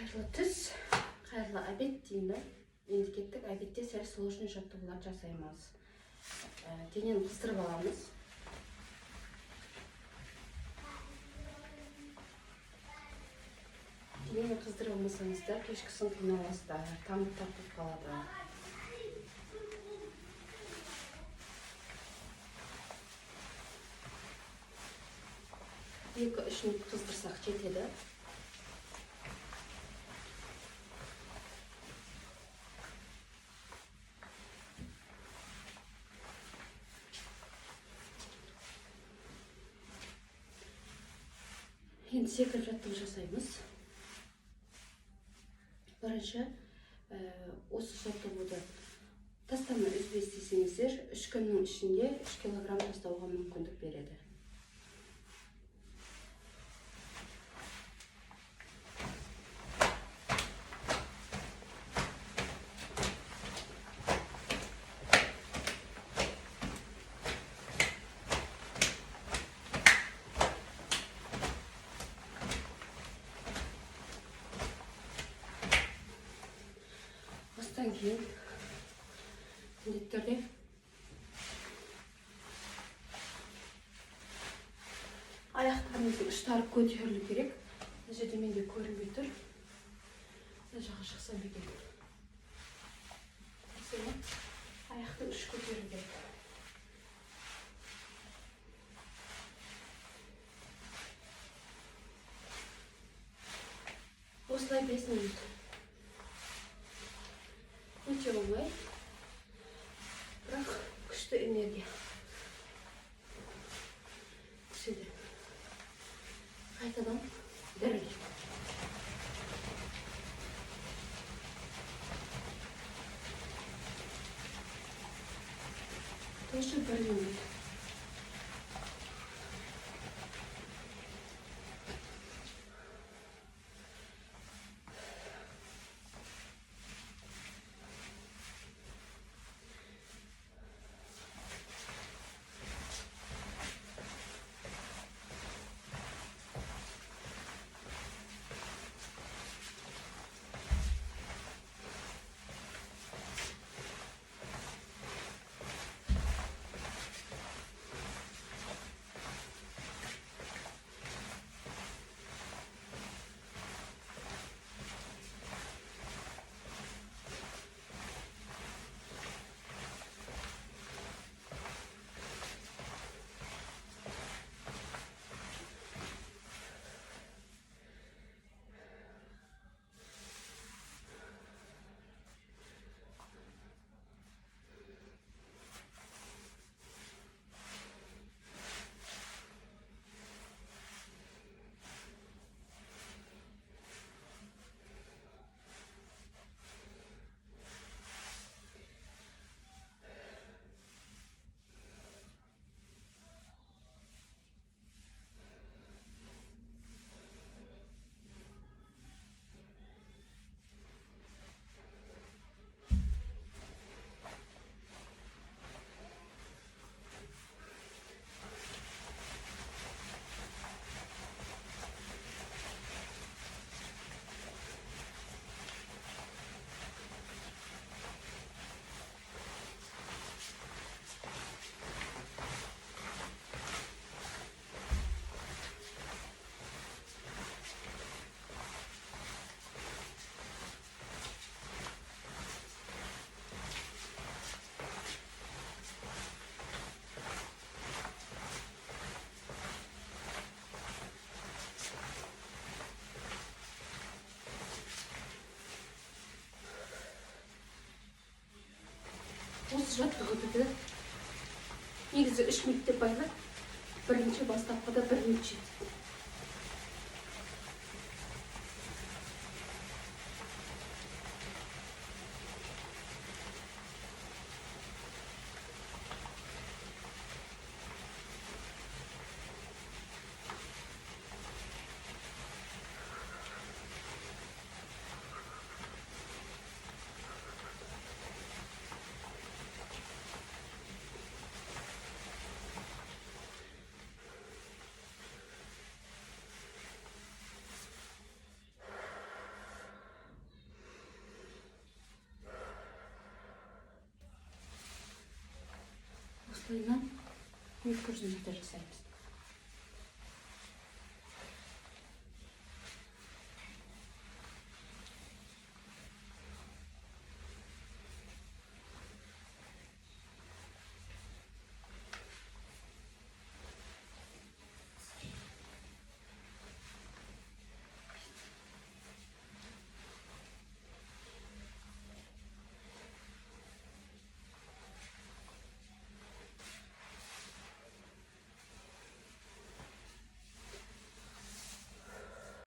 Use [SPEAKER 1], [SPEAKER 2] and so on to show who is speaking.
[SPEAKER 1] Қайырлы түс, қайырлы обед деймін. Енді кеттік, обедте сәл сложный жаттығулар жасаймыз. Денені қыздырып аламыз. Денені қыздырып алмасаңыздар, кешкісін қиналасыздар, тамыр тартып қалады. Екі-үш минут қыздырсақ жетеді. Енді секіріп жаттығу жасаймыз. Бірінші, осы жаттығуды тастамай үзбей істесеңіздер, 3 күннің ішінде 3 килограмм тастауға мүмкіндік береді. Осыдан кейін міндетті түрде аяқтарымыздың ұштары көтерілу керек. Мына жерде менде көрінбей тұр. Мына жаққа шықсам екен. Аяқтың ұшы көтерілу керек. Осылай 5 минут. Өте оңай, бірақ күшті энергия. Түседі. Қайтадан діріл. Тоже 1 минут. Осы жаттығу бітті. Негізі 3 минут деп байлап, бірінші бастапқыда 1 минут жетті. тостойынан 200 метр жасаймыз.